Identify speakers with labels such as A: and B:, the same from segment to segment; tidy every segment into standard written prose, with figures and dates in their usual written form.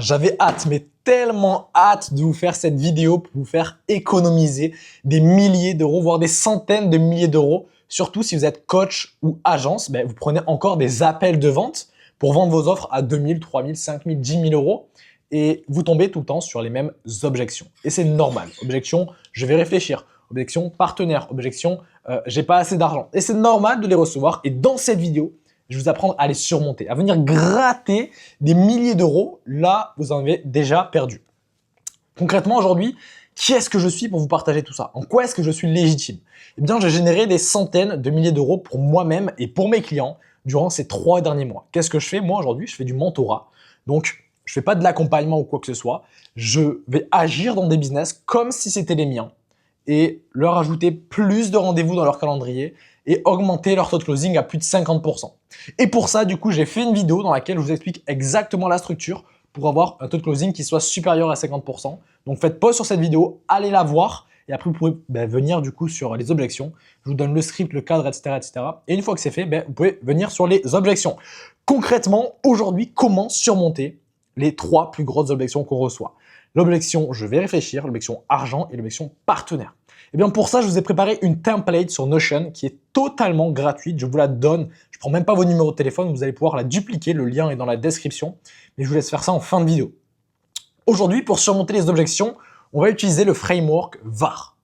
A: J'avais hâte, mais tellement hâte de vous faire cette vidéo pour vous faire économiser des milliers d'euros, voire des centaines de milliers d'euros. Surtout si vous êtes coach ou agence, vous prenez encore des appels de vente pour vendre vos offres à 2000, 3000, 5000, 10 000 euros et vous tombez tout le temps sur les mêmes objections. Et c'est normal. Objection, je vais réfléchir. Objection, partenaire. Objection, j'ai pas assez d'argent. Et c'est normal de les recevoir. Et dans cette vidéo, je vais vous apprendre à les surmonter, à venir gratter des milliers d'euros. Là, vous en avez déjà perdu. Concrètement, aujourd'hui, qui est-ce que je suis pour vous partager tout ça? En quoi est-ce que je suis légitime? Eh bien, j'ai généré des centaines de milliers d'euros pour moi-même et pour mes clients durant ces 3 derniers mois. Qu'est-ce que je fais? Moi, aujourd'hui, je fais du mentorat. Donc, je fais pas de l'accompagnement ou quoi que ce soit. Je vais agir dans des business comme si c'était les miens et leur ajouter plus de rendez-vous dans leur calendrier et augmenter leur taux de closing à plus de 50%. Et pour ça, du coup, j'ai fait une vidéo dans laquelle je vous explique exactement la structure pour avoir un taux de closing qui soit supérieur à 50%. Donc faites pause sur cette vidéo, allez la voir et après vous pouvez venir du coup sur les objections. Je vous donne le script, le cadre, etc. etc. Et une fois que c'est fait, vous pouvez venir sur les objections. Concrètement, aujourd'hui, comment surmonter les 3 plus grosses objections qu'on reçoit? L'objection « je vais réfléchir », l'objection « argent » et l'objection « partenaire ». Et bien pour ça, je vous ai préparé une template sur Notion qui est totalement gratuite. Je vous la donne. Je ne prends même pas vos numéros de téléphone. Vous allez pouvoir la dupliquer. Le lien est dans la description. Mais je vous laisse faire ça en fin de vidéo. Aujourd'hui, pour surmonter les objections, on va utiliser le framework VAR.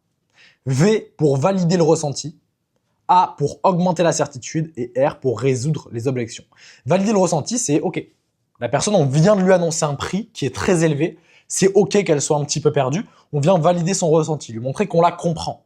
A: V pour valider le ressenti, A pour augmenter la certitude et R pour résoudre les objections. Valider le ressenti, c'est OK. La personne, on vient de lui annoncer un prix qui est très élevé. C'est OK qu'elle soit un petit peu perdue. On vient valider son ressenti, lui montrer qu'on la comprend.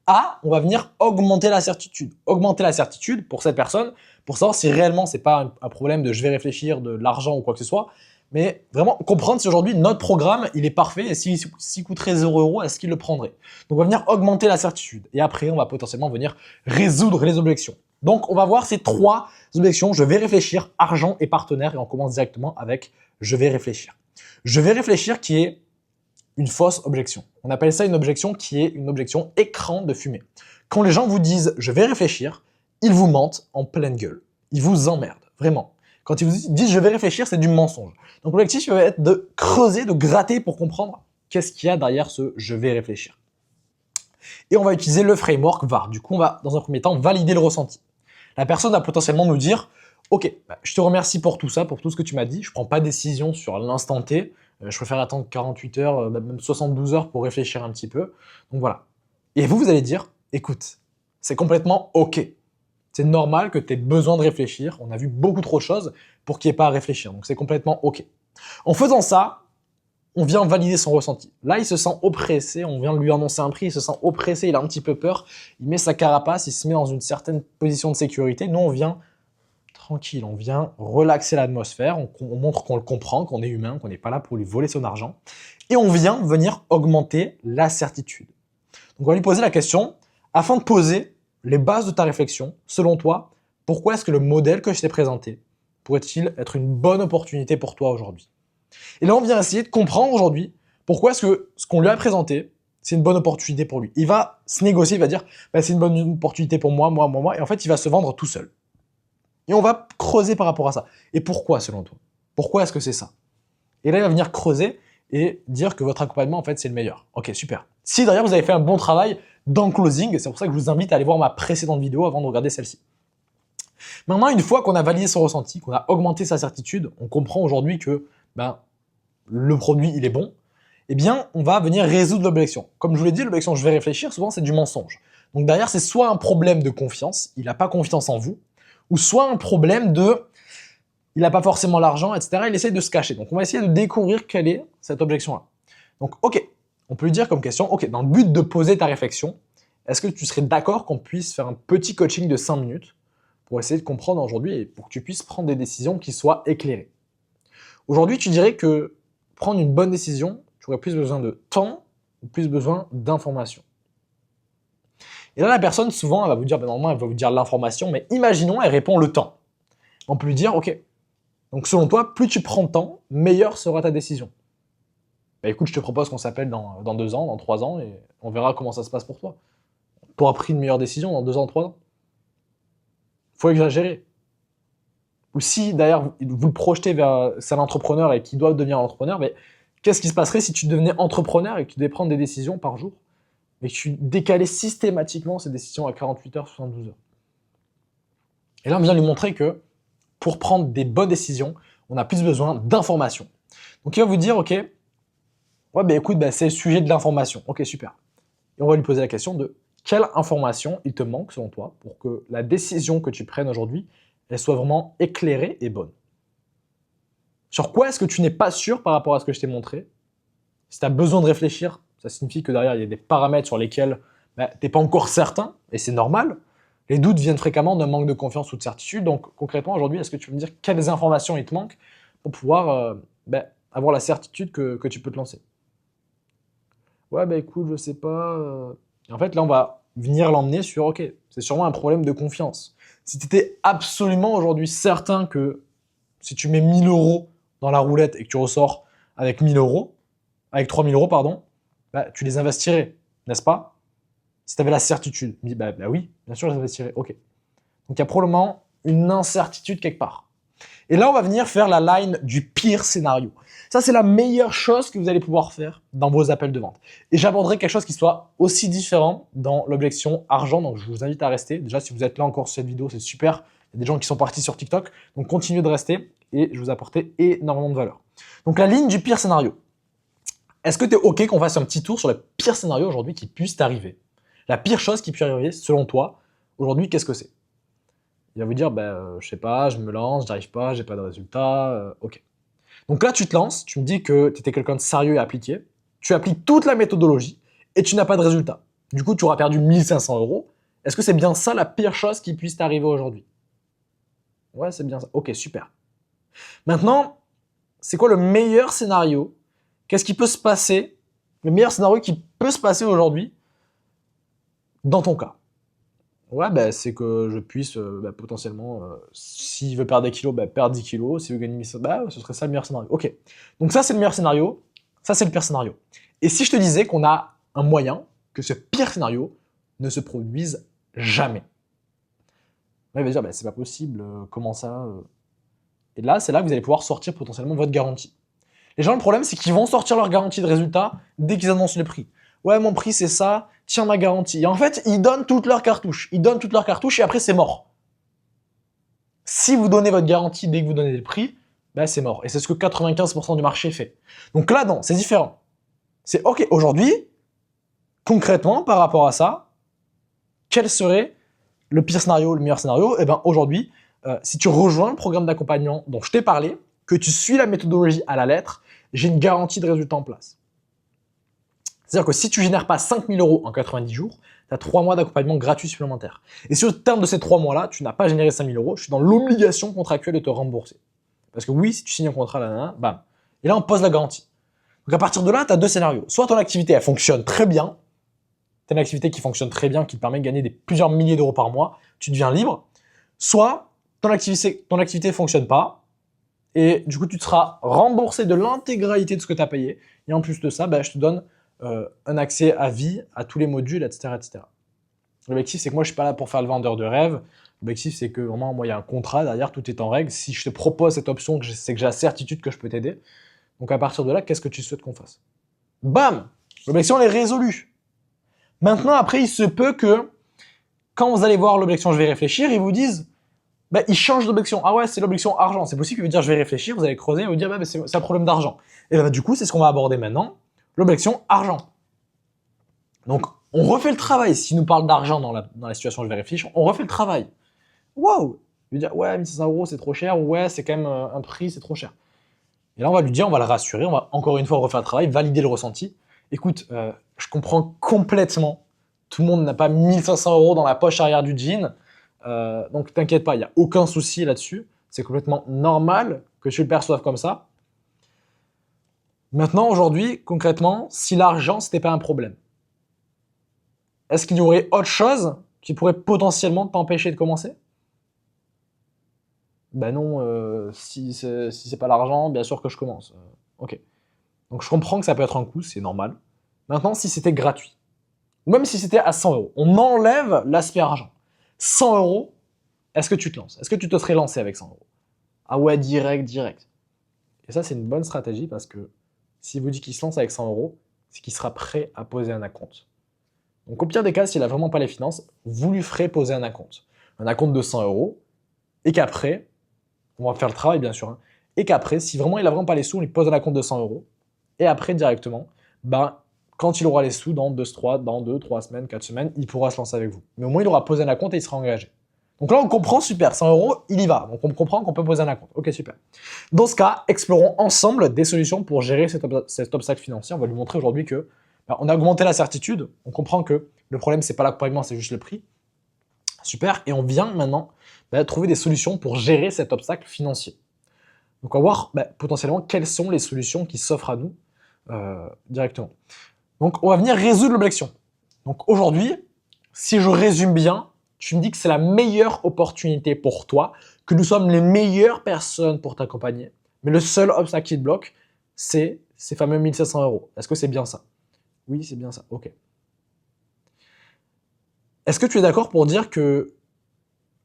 A: A, on va venir augmenter la certitude. Augmenter la certitude pour cette personne, pour savoir si réellement c'est pas un problème de je vais réfléchir, de l'argent ou quoi que ce soit, mais vraiment comprendre si aujourd'hui notre programme il est parfait et s'il coûterait 0 euros, est-ce qu'il le prendrait? Donc on va venir augmenter la certitude et après on va potentiellement venir résoudre les objections. Donc on va voir ces 3 objections, je vais réfléchir, argent et partenaire et on commence directement avec je vais réfléchir. Je vais réfléchir qui est une fausse objection. On appelle ça une objection qui est une objection écran de fumée. Quand les gens vous disent « je vais réfléchir », ils vous mentent en pleine gueule. Ils vous emmerdent, vraiment. Quand ils vous disent « je vais réfléchir », c'est du mensonge. Donc l'objectif va être de creuser, de gratter pour comprendre qu'est-ce qu'il y a derrière ce « je vais réfléchir ». Et on va utiliser le framework VAR. Du coup, on va, dans un premier temps, valider le ressenti. La personne va potentiellement nous dire « ok, je te remercie pour tout ça, pour tout ce que tu m'as dit. Je ne prends pas de décision sur l'instant T. Je préfère attendre 48 heures, même 72 heures pour réfléchir un petit peu. Donc voilà. » Et vous allez dire, écoute, c'est complètement OK. C'est normal que tu aies besoin de réfléchir. On a vu beaucoup trop de choses pour qu'il n'y ait pas à réfléchir. Donc c'est complètement OK. En faisant ça, on vient valider son ressenti. Là, il se sent oppressé. On vient de lui annoncer un prix. Il se sent oppressé. Il a un petit peu peur. Il met sa carapace. Il se met dans une certaine position de sécurité. Nous, on vient tranquille, on vient relaxer l'atmosphère, on montre qu'on le comprend, qu'on est humain, qu'on n'est pas là pour lui voler son argent. Et on vient venir augmenter la certitude. Donc on va lui poser la question, afin de poser les bases de ta réflexion, selon toi, pourquoi est-ce que le modèle que je t'ai présenté pourrait-il être une bonne opportunité pour toi aujourd'hui? Et là, on vient essayer de comprendre aujourd'hui pourquoi est-ce que ce qu'on lui a présenté, c'est une bonne opportunité pour lui. Il va se négocier, il va dire, c'est une bonne opportunité pour moi, et en fait, il va se vendre tout seul. Et on va creuser par rapport à ça. Et pourquoi, selon toi? Pourquoi est-ce que c'est ça? Et là, il va venir creuser et dire que votre accompagnement, en fait, c'est le meilleur. Ok, super. Si derrière, vous avez fait un bon travail dans le closing, c'est pour ça que je vous invite à aller voir ma précédente vidéo avant de regarder celle-ci. Maintenant, une fois qu'on a validé son ressenti, qu'on a augmenté sa certitude, on comprend aujourd'hui que le produit, il est bon, eh bien, on va venir résoudre l'objection. Comme je vous l'ai dit, l'objection « je vais réfléchir », souvent, c'est du mensonge. Donc derrière, c'est soit un problème de confiance, il n'a pas confiance en vous, ou soit un problème de il n'a pas forcément l'argent, etc. Il essaie de se cacher. Donc, on va essayer de découvrir quelle est cette objection-là. Donc, OK, on peut lui dire comme question, OK, dans le but de poser ta réflexion, est-ce que tu serais d'accord qu'on puisse faire un petit coaching de 5 minutes pour essayer de comprendre aujourd'hui et pour que tu puisses prendre des décisions qui soient éclairées? Aujourd'hui, tu dirais que prendre une bonne décision, tu aurais plus besoin de temps ou plus besoin d'informations. Et là, la personne, souvent, elle va vous dire, normalement, elle va vous dire l'information, mais imaginons, elle répond le temps. On peut lui dire, OK, donc selon toi, plus tu prends de temps, meilleure sera ta décision. Écoute, je te propose qu'on s'appelle dans 2 ans, dans 3 ans, et on verra comment ça se passe pour toi. Tu auras pris une meilleure décision dans 2 ans, 3 ans. Faut exagérer. ou si d'ailleurs vous le projetez vers c'est un entrepreneur et qui doit devenir un entrepreneur, mais qu'est-ce qui se passerait si tu devenais entrepreneur et que tu devais prendre des décisions par jour, mais que tu décalais systématiquement ces décisions à 48 heures, 72 heures? Et là, on vient lui montrer que pour prendre des bonnes décisions, on a plus besoin d'informations. Donc il va vous dire, ok, ouais, ben écoute, ben, c'est le sujet de l'information. Ok, super. Et on va lui poser la question de quelle information il te manque selon toi pour que la décision que tu prennes aujourd'hui, elle soit vraiment éclairée et bonne. Sur quoi est-ce que tu n'es pas sûr par rapport à ce que je t'ai montré? Si tu as besoin de réfléchir, ça signifie que derrière, il y a des paramètres sur lesquels tu n'es pas encore certain, et c'est normal. Les doutes viennent fréquemment d'un manque de confiance ou de certitude. Donc concrètement, aujourd'hui, est-ce que tu peux me dire quelles informations il te manquent pour pouvoir avoir la certitude que tu peux te lancer? Ouais, bah écoute, je sais pas. Et en fait, là, on va venir l'emmener sur, ok, c'est sûrement un problème de confiance. Si tu étais absolument aujourd'hui certain que si tu mets 1000 euros dans la roulette et que tu ressors avec 1000 euros, avec 3000 euros, pardon, bah, tu les investirais, n'est-ce pas? Si tu avais la certitude. Il me dit, bah oui, bien sûr, je les investirais. Ok. Donc il y a probablement une incertitude quelque part. Et là, on va venir faire la line du pire scénario. Ça, c'est la meilleure chose que vous allez pouvoir faire dans vos appels de vente. Et j'aborderai quelque chose qui soit aussi différent dans l'objection argent. Donc, je vous invite à rester. Déjà, si vous êtes là encore sur cette vidéo, c'est super. Il y a des gens qui sont partis sur TikTok. Donc, continuez de rester et je vous apporter énormément de valeur. Donc, la ligne du pire scénario. Est-ce que tu es OK qu'on fasse un petit tour sur le pire scénario aujourd'hui qui puisse t'arriver? La pire chose qui puisse arriver, selon toi, aujourd'hui, qu'est-ce que c'est? Il va vous dire, je sais pas, je me lance, j'arrive pas, j'ai pas de résultat, ok. Donc là, tu te lances, tu me dis que tu étais quelqu'un de sérieux et appliqué, tu appliques toute la méthodologie et tu n'as pas de résultat. Du coup, tu auras perdu 1500 euros. Est-ce que c'est bien ça la pire chose qui puisse t'arriver aujourd'hui? Ouais, c'est bien ça. Ok, super. Maintenant, c'est quoi le meilleur scénario? Qu'est-ce qui peut se passer? Le meilleur scénario qui peut se passer aujourd'hui dans ton cas? Ouais, c'est que je puisse potentiellement, s'il veut perdre des kilos, perdre 10 kilos. S'il veut gagner 1000, ce serait ça le meilleur scénario. Ok. Donc ça, c'est le meilleur scénario. Ça, c'est le pire scénario. Et si je te disais qu'on a un moyen que ce pire scénario ne se produise jamais? Là, il va dire, c'est pas possible, comment ça Et là, c'est là que vous allez pouvoir sortir potentiellement votre garantie. Les gens, le problème, c'est qu'ils vont sortir leur garantie de résultat dès qu'ils annoncent le prix. Ouais, mon prix, c'est ça, tiens ma garantie. Et en fait, ils donnent toutes leurs cartouches. Ils donnent toutes leurs cartouches et après, c'est mort. Si vous donnez votre garantie dès que vous donnez le prix, c'est mort. Et c'est ce que 95% du marché fait. Donc là, non, c'est différent. C'est OK, aujourd'hui, concrètement, par rapport à ça, quel serait le pire scénario, le meilleur scénario? Eh bien, aujourd'hui, si tu rejoins le programme d'accompagnement dont je t'ai parlé, que tu suis la méthodologie à la lettre, j'ai une garantie de résultat en place. C'est-à-dire que si tu ne génères pas 5000 euros en 90 jours, tu as 3 mois d'accompagnement gratuit supplémentaire. Et si au terme de ces 3 mois-là, tu n'as pas généré 5000 euros, je suis dans l'obligation contractuelle de te rembourser. Parce que oui, si tu signes un contrat, là, bam. Et là, on pose la garantie. Donc à partir de là, tu as deux scénarios. Soit ton activité, elle fonctionne très bien, tu as une activité qui fonctionne très bien, qui te permet de gagner plusieurs milliers d'euros par mois, tu deviens libre. Soit ton activité ne fonctionne pas, et du coup, tu te seras remboursé de l'intégralité de ce que tu as payé. Et en plus de ça, je te donne un accès à vie à tous les modules, etc. etc. L'objectif, c'est que moi, je ne suis pas là pour faire le vendeur de rêve. L'objectif, c'est que vraiment, moi, il y a un contrat derrière, tout est en règle. Si je te propose cette option, c'est que j'ai la certitude que je peux t'aider. Donc, à partir de là, qu'est-ce que tu souhaites qu'on fasse? Bam! L'objection, elle est résolue. Maintenant, après, il se peut que, quand vous allez voir l'objection « je vais réfléchir », ils vous disent ils changent d'objection. Ah ouais, c'est l'objection argent. C'est possible qu'ils veut dire « je vais réfléchir », vous allez creuser et vous dire c'est un problème d'argent. Et du coup, c'est ce qu'on va aborder maintenant, l'objection argent. Donc, on refait le travail. S'il nous parle d'argent dans la situation « je vais réfléchir », on refait le travail. Waouh! Il veut dire « ouais, 1500 euros, c'est trop cher » ou « ouais, c'est quand même un prix, c'est trop cher ». Et là, on va lui dire, on va le rassurer, on va encore une fois refaire le travail, valider le ressenti. Écoute, je comprends complètement. Tout le monde n'a pas 1500 euros dans la poche arrière du jean. Donc, t'inquiète pas, il n'y a aucun souci là-dessus. C'est complètement normal que tu le perçoives comme ça. Maintenant, aujourd'hui, concrètement, si l'argent, c'était pas un problème, est-ce qu'il y aurait autre chose qui pourrait potentiellement t'empêcher de commencer? Non, si c'est pas l'argent, bien sûr que je commence. Ok. Donc je comprends que ça peut être un coût, c'est normal. Maintenant, si c'était gratuit, ou même si c'était à 100 euros, on enlève l'aspect argent. 100 euros, est-ce que tu te lances? Est-ce que tu te serais lancé avec 100 euros? Ah ouais, direct, direct. Et ça, c'est une bonne stratégie parce que s'il vous dit qu'il se lance avec 100 euros, c'est qu'il sera prêt à poser un acompte. Donc au pire des cas, s'il n'a vraiment pas les finances, vous lui ferez poser un acompte. Un acompte de 100 euros, et qu'après, on va faire le travail bien sûr, hein, et qu'après, si vraiment il n'a vraiment pas les sous, on lui pose un acompte de 100 euros, et après directement, ben, quand il aura les sous, dans 2, 3 semaines, 4 semaines, il pourra se lancer avec vous. Mais au moins, il aura posé un acompte et il sera engagé. Donc là, on comprend, super, 100 euros, il y va. Donc on comprend qu'on peut poser un acompte. Ok, super. Dans ce cas, explorons ensemble des solutions pour gérer cet obstacle financier. On va lui montrer aujourd'hui que on a augmenté la certitude, on comprend que le problème, c'est pas l'accompagnement, c'est juste le prix. Super, et on vient maintenant trouver des solutions pour gérer cet obstacle financier. Donc on va voir potentiellement quelles sont les solutions qui s'offrent à nous directement. Donc on va venir résoudre l'objection. Donc aujourd'hui, si je résume bien, tu me dis que c'est la meilleure opportunité pour toi, que nous sommes les meilleures personnes pour t'accompagner, mais le seul obstacle qui te bloque, c'est ces fameux 1500 euros. Est-ce que c'est bien ça? Oui, c'est bien ça, ok. Est-ce que tu es d'accord pour dire que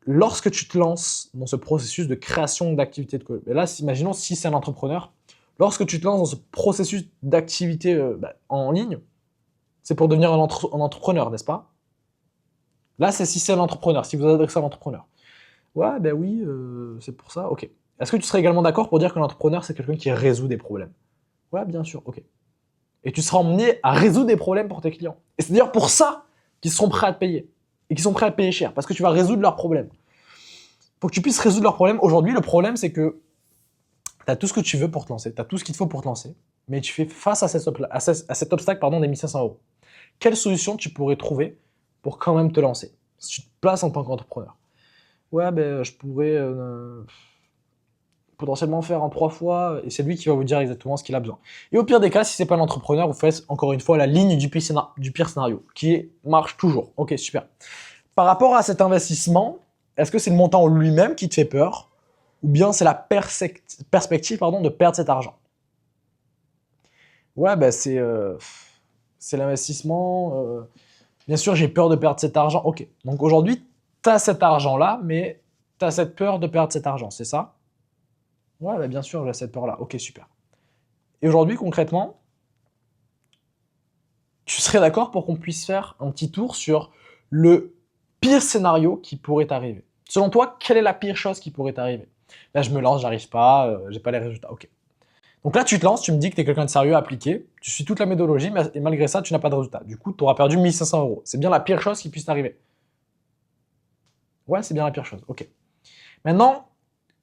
A: lorsque tu te lances dans ce processus de création d'activité de coach, et là, imaginons si c'est un entrepreneur, lorsque tu te lances dans ce processus d'activité en ligne, c'est pour devenir un entrepreneur, n'est-ce pas? Là, c'est si c'est un entrepreneur, si vous adressez à l'entrepreneur. Ouais, ben oui, c'est pour ça, ok. Est-ce que tu serais également d'accord pour dire que l'entrepreneur, c'est quelqu'un qui résout des problèmes? Ouais, bien sûr, ok. Et tu seras emmené à résoudre des problèmes pour tes clients. Et c'est d'ailleurs pour ça qu'ils seront prêts à te payer. Et qu'ils sont prêts à te payer cher, parce que tu vas résoudre leurs problèmes. Pour que tu puisses résoudre leurs problèmes, aujourd'hui, le problème, c'est que tu as tout ce que tu veux pour te lancer, tu as tout ce qu'il te faut pour te lancer, mais tu fais face à cet obstacle des 1500 euros. Quelle solution tu pourrais trouver pour quand même te lancer, si tu te places en tant qu'entrepreneur? Ouais, je pourrais potentiellement faire en 3 fois, et c'est lui qui va vous dire exactement ce qu'il a besoin. Et au pire des cas, si c'est pas l'entrepreneur, vous faites encore une fois la ligne du pire scénario, qui marche toujours. Ok, super. Par rapport à cet investissement, est-ce que c'est le montant lui-même qui te fait peur, ou bien c'est la perspective de perdre cet argent? Ouais, c'est l'investissement. Bien sûr, j'ai peur de perdre cet argent. Ok, donc aujourd'hui, tu as cet argent-là, mais tu as cette peur de perdre cet argent, c'est ça? Ouais, bien sûr, j'ai cette peur-là. Ok, super. Et aujourd'hui, concrètement, tu serais d'accord pour qu'on puisse faire un petit tour sur le pire scénario qui pourrait t'arriver? Selon toi, quelle est la pire chose qui pourrait t'arriver? Là, je me lance, j'arrive pas, j'ai pas les résultats. Ok. Donc là, tu te lances, tu me dis que tu es quelqu'un de sérieux, appliqué, tu suis toute la méthodologie, et malgré ça, tu n'as pas de résultat. Du coup, tu auras perdu 1500 euros. C'est bien la pire chose qui puisse t'arriver? Ouais, c'est bien la pire chose. Ok. Maintenant,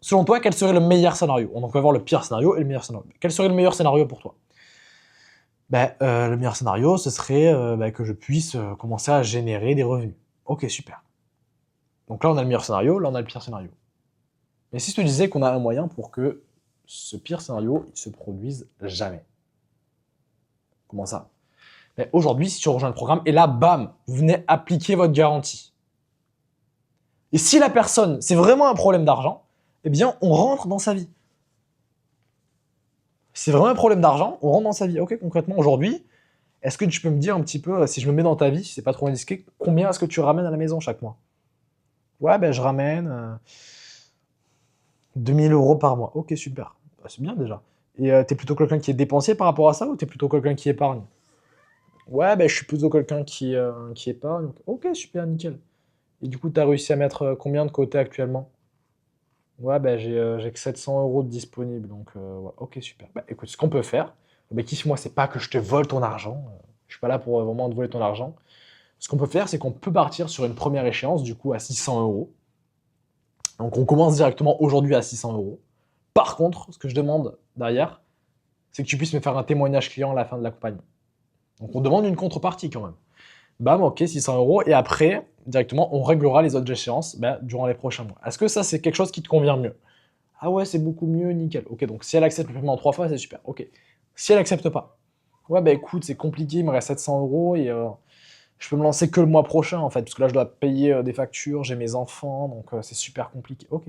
A: selon toi, quel serait le meilleur scénario? Donc, on va voir le pire scénario et le meilleur scénario. Quel serait le meilleur scénario pour toi? Le meilleur scénario, ce serait que je puisse commencer à générer des revenus. Ok, super. Donc là, on a le meilleur scénario, là, on a le pire scénario. Mais si je te disais qu'on a un moyen pour que ce pire scénario ne se produise jamais? Comment ça? Aujourd'hui, si tu rejoins le programme, et là, bam, vous venez appliquer votre garantie. Et si la personne, c'est vraiment un problème d'argent, eh bien, on rentre dans sa vie. Si c'est vraiment un problème d'argent, on rentre dans sa vie. Ok, concrètement, aujourd'hui, est-ce que tu peux me dire un petit peu, si je me mets dans ta vie, si c'est pas trop indiscret, combien est-ce que tu ramènes à la maison chaque mois? Ouais, je ramène 2000 euros par mois. Ok, super. C'est bien déjà. Et t'es plutôt quelqu'un qui est dépensier par rapport à ça, ou t'es plutôt quelqu'un qui épargne? Ouais, je suis plutôt quelqu'un qui épargne. Ok, super, nickel. Et du coup, t'as réussi à mettre combien de côté actuellement? Ouais, j'ai que 700 euros de disponible, donc ouais, ok, super. Écoute, ce qu'on peut faire, l'objectif, moi, c'est pas que je te vole ton argent, je suis pas là pour vraiment te voler ton argent. Ce qu'on peut faire, c'est qu'on peut partir sur une première échéance, du coup, à 600 euros. Donc, on commence directement aujourd'hui à 600 euros. Par contre, ce que je demande derrière, c'est que tu puisses me faire un témoignage client à la fin de l'accompagnement. Donc, on demande une contrepartie quand même. Bam, ok, 600 euros. Et après, directement, on réglera les autres échéances durant les prochains mois. Est-ce que ça, c'est quelque chose qui te convient mieux? Ah ouais, c'est beaucoup mieux, nickel. Ok, donc si elle accepte le paiement en 3 fois, c'est super. Ok. Si elle accepte pas, ouais, écoute, c'est compliqué, il me reste 700 euros et je peux me lancer que le mois prochain en fait, parce que là, je dois payer des factures, j'ai mes enfants, donc c'est super compliqué. Ok,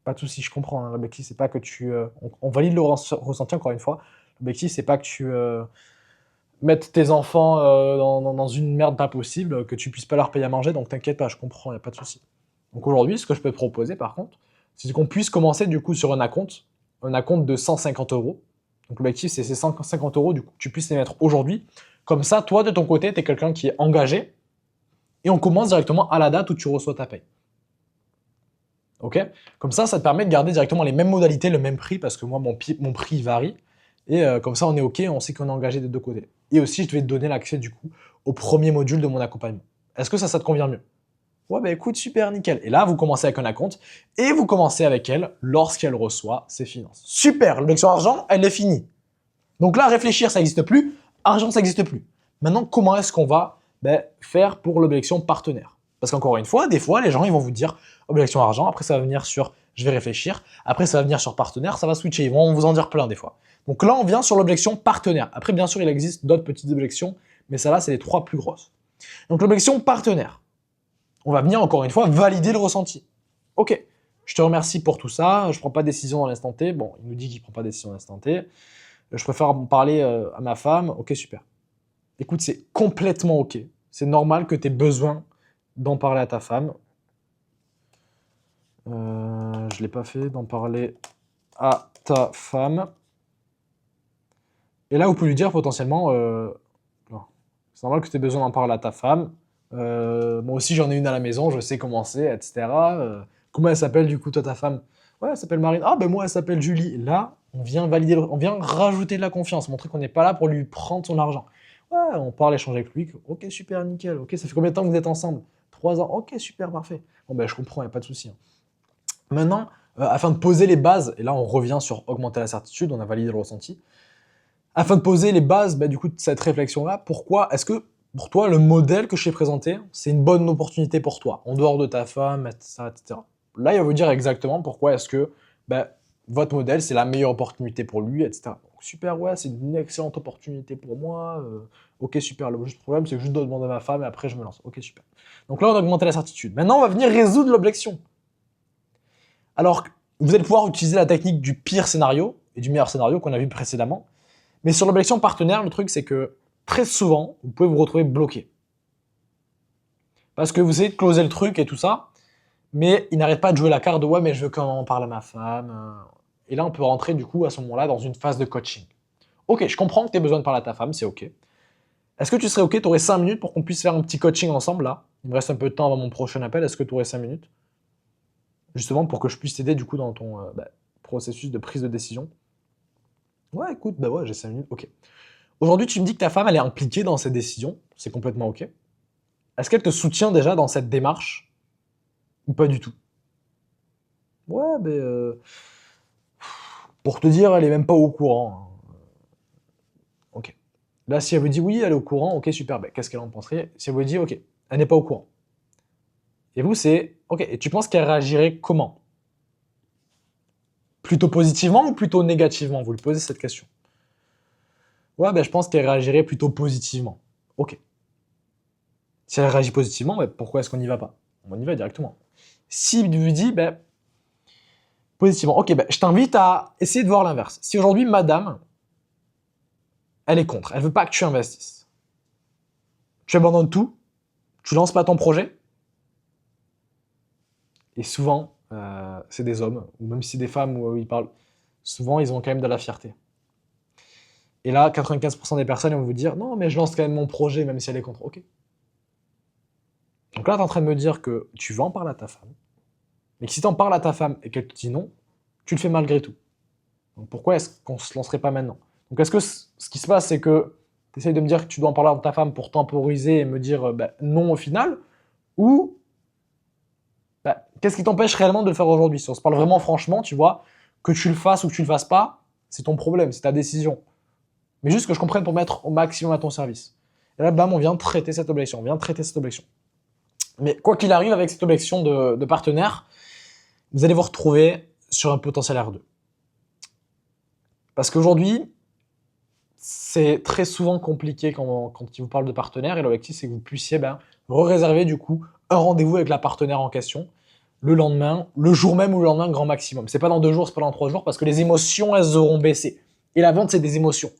A: pas de souci, je comprends. Hein. L'objectif, c'est pas que tu. On valide le ressenti encore une fois. L'objectif, c'est pas que tu mettes tes enfants dans une merde pas possible, que tu puisses pas leur payer à manger, donc t'inquiète pas, je comprends, y a pas de souci. Donc aujourd'hui, ce que je peux te proposer par contre, c'est qu'on puisse commencer du coup sur un acompte de 150 euros. Donc l'objectif, c'est ces 150 euros, du coup, tu puisses les mettre aujourd'hui. Comme ça, toi, de ton côté, tu es quelqu'un qui est engagé et on commence directement à la date où tu reçois ta paye. Ok? Comme ça te permet de garder directement les mêmes modalités, le même prix, parce que moi, mon prix varie. Et comme ça, on est ok, on sait qu'on est engagé des deux côtés. Et aussi, je vais te donner l'accès du coup au premier module de mon accompagnement. Est-ce que ça te convient mieux? Ouais, bah écoute, super, nickel. Et là, vous commencez avec un acompte et vous commencez avec elle lorsqu'elle reçoit ses finances. Super, l'objection argent, elle est finie. Donc là, réfléchir, ça n'existe plus. Argent, ça n'existe plus. Maintenant, comment est-ce qu'on va faire pour l'objection partenaire? Parce qu'encore une fois, des fois, les gens, ils vont vous dire objection argent, après ça va venir sur je vais réfléchir, après ça va venir sur partenaire, ça va switcher, ils vont vous en dire plein des fois. Donc là, on vient sur l'objection partenaire. Après, bien sûr, il existe d'autres petites objections, mais ça là, c'est les trois plus grosses. Donc l'objection partenaire, on va venir encore une fois valider le ressenti. Ok, je te remercie pour tout ça, je ne prends pas de décision dans l'instant T. Bon, il nous dit qu'il ne prend pas de décision dans l'instant T. Je préfère en parler à ma femme. Ok, super. Écoute, c'est complètement ok. C'est normal que tu aies besoin d'en parler à ta femme. Je ne l'ai pas fait, d'en parler à ta femme. Et là, vous pouvez lui dire potentiellement, c'est normal que tu aies besoin d'en parler à ta femme. Moi aussi, j'en ai une à la maison, je sais comment c'est, etc. Comment elle s'appelle du coup, toi, ta femme? Ouais, elle s'appelle Marine. Ah, ben moi, elle s'appelle Julie. Là, on vient valider, on vient rajouter de la confiance, montrer qu'on n'est pas là pour lui prendre son argent. Ouais, on parle, échanger avec lui. Ok, super, nickel. Ok, ça fait combien de temps que vous êtes ensemble? 3 ans. Ok, super, parfait. Bon, ben, je comprends, il n'y a pas de souci. Hein. Maintenant, afin de poser les bases, et là, on revient sur augmenter la certitude, on a validé le ressenti. Afin de poser les bases, du coup, de cette réflexion-là, pourquoi est-ce que pour toi, le modèle que je t'ai présenté, c'est une bonne opportunité pour toi, en dehors de ta femme, etc. etc. Là, il va vous dire exactement pourquoi est-ce que votre modèle, c'est la meilleure opportunité pour lui, etc. Donc, super, ouais, c'est une excellente opportunité pour moi. Ok, super. Le juste problème, c'est que je dois demander à ma femme et après, je me lance. Ok, super. Donc là, on a augmenté la certitude. Maintenant, on va venir résoudre l'objection. Alors, vous allez pouvoir utiliser la technique du pire scénario et du meilleur scénario qu'on a vu précédemment. Mais sur l'objection partenaire, le truc, c'est que très souvent, vous pouvez vous retrouver bloqué. Parce que vous essayez de closer le truc et tout ça, mais il n'arrête pas de jouer la carte de « ouais, mais je veux qu'on en parle à ma femme ». Et là, on peut rentrer du coup à ce moment-là dans une phase de coaching. Ok, je comprends que tu aies besoin de parler à ta femme, c'est ok. Est-ce que tu serais ok, tu aurais 5 minutes pour qu'on puisse faire un petit coaching ensemble là? Il me reste un peu de temps avant mon prochain appel, est-ce que tu aurais 5 minutes? Justement pour que je puisse t'aider du coup dans ton processus de prise de décision. Ouais, écoute, ouais, j'ai 5 minutes, ok. Aujourd'hui, tu me dis que ta femme, elle est impliquée dans cette décision, c'est complètement ok. Est-ce qu'elle te soutient déjà dans cette démarche ou pas du tout? Ouais, pour te dire, elle est même pas au courant. Hein. Ok. Là, si elle vous dit oui, elle est au courant, ok, super, qu'est-ce qu'elle en penserait? Si elle vous dit ok, elle n'est pas au courant. Et vous, c'est ok, et tu penses qu'elle réagirait comment? Plutôt positivement ou plutôt négativement? Vous lui posez cette question. Ouais, je pense qu'elle réagirait plutôt positivement. Ok. Si elle réagit positivement, pourquoi est-ce qu'on n'y va pas? On y va directement. S'il vous dit, positivement, ok, je t'invite à essayer de voir l'inverse. Si aujourd'hui, madame, elle est contre, elle veut pas que tu investisses, tu abandonnes tout, tu lances pas ton projet, et souvent, c'est des hommes, ou même si c'est des femmes où ils parlent, souvent, ils ont quand même de la fierté. Et là, 95% des personnes vont vous dire, non, mais je lance quand même mon projet, même si elle est contre. Ok. Donc là, tu es en train de me dire que tu vas en parler à ta femme, mais que si tu en parles à ta femme et qu'elle te dit non, tu le fais malgré tout. Donc pourquoi est-ce qu'on se lancerait pas maintenant? Donc est-ce que ce qui se passe, c'est que tu essayes de me dire que tu dois en parler à ta femme pour temporiser et me dire non au final, ou qu'est-ce qui t'empêche réellement de le faire aujourd'hui? Si on se parle vraiment franchement, tu vois, que tu le fasses ou que tu le fasses pas, c'est ton problème, c'est ta décision. Mais juste que je comprenne pour mettre au maximum à ton service. Et là, bam, on vient traiter cette objection, on vient traiter cette objection. Mais quoi qu'il arrive avec cette objection de partenaire, vous allez vous retrouver sur un potentiel R2. Parce qu'aujourd'hui, c'est très souvent compliqué quand il vous parle de partenaire, et l'objectif, c'est que vous puissiez re-réserver du coup un rendez-vous avec la partenaire en question, le lendemain, le jour même ou le lendemain, grand maximum. C'est pas dans 2 jours, c'est pas dans 3 jours, parce que les émotions, elles auront baissé. Et la vente, c'est des émotions.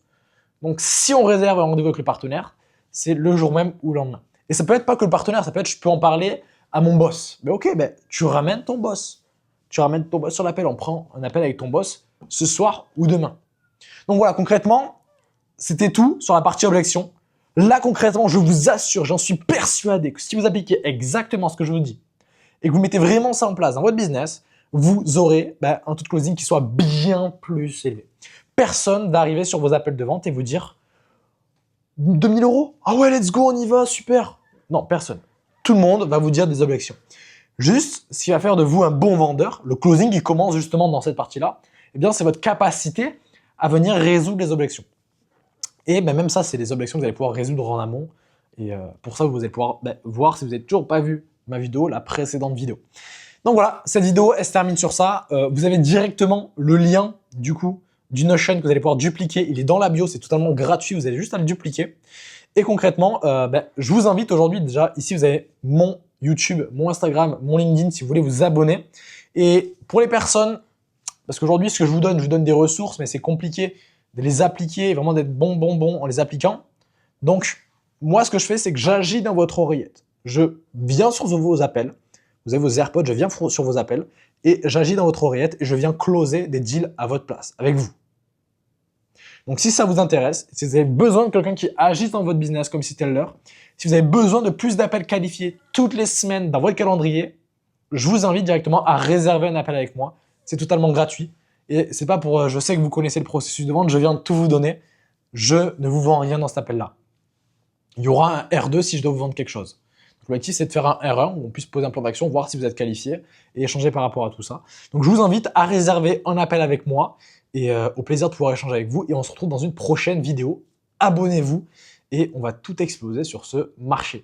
A: Donc, si on réserve un rendez-vous avec le partenaire, c'est le jour même ou le lendemain. Et ça peut être pas que le partenaire, ça peut être je peux en parler à mon boss. Mais ok, tu ramènes ton boss. tu ramènes ton boss sur l'appel, on prend un appel avec ton boss ce soir ou demain. Donc voilà, concrètement, c'était tout sur la partie objection. Là, concrètement, je vous assure, j'en suis persuadé que si vous appliquez exactement ce que je vous dis et que vous mettez vraiment ça en place dans votre business, vous aurez un taux de closing qui soit bien plus élevé. Personne va arriver sur vos appels de vente et vous dire 2000 €? Ah ouais, let's go, on y va, super. Non, personne. Tout le monde va vous dire des objections. Juste, ce qui va faire de vous un bon vendeur, le closing qui commence justement dans cette partie-là, eh bien, c'est votre capacité à venir résoudre les objections. Et même ça, c'est des objections que vous allez pouvoir résoudre en amont. Et pour ça, vous allez pouvoir voir si vous n'avez toujours pas vu ma vidéo, la précédente vidéo. Donc voilà, cette vidéo, elle se termine sur ça. Vous avez directement le lien, du coup, du Notion que vous allez pouvoir dupliquer. Il est dans la bio, c'est totalement gratuit, vous avez juste à le dupliquer. Et concrètement, je vous invite aujourd'hui, déjà, ici, vous avez mon YouTube, mon Instagram, mon LinkedIn, si vous voulez vous abonner. Et pour les personnes, parce qu'aujourd'hui, ce que je vous donne des ressources, mais c'est compliqué de les appliquer, vraiment d'être bon en les appliquant. Donc, moi, ce que je fais, c'est que j'agis dans votre oreillette. Je viens sur vos appels, vous avez vos AirPods, je viens sur vos appels, et j'agis dans votre oreillette, et je viens closer des deals à votre place, avec vous. Donc, si ça vous intéresse, si vous avez besoin de quelqu'un qui agisse dans votre business comme si c'était le leur, si vous avez besoin de plus d'appels qualifiés toutes les semaines dans votre calendrier, je vous invite directement à réserver un appel avec moi. C'est totalement gratuit. Et c'est pas pour, je sais que vous connaissez le processus de vente, je viens de tout vous donner. Je ne vous vends rien dans cet appel-là. Il y aura un R2 si je dois vous vendre quelque chose. L'objectif, c'est de faire un R1 où on puisse poser un plan d'action, voir si vous êtes qualifié et échanger par rapport à tout ça. Donc, je vous invite à réserver un appel avec moi et au plaisir de pouvoir échanger avec vous. Et on se retrouve dans une prochaine vidéo. Abonnez-vous et on va tout exploser sur ce marché.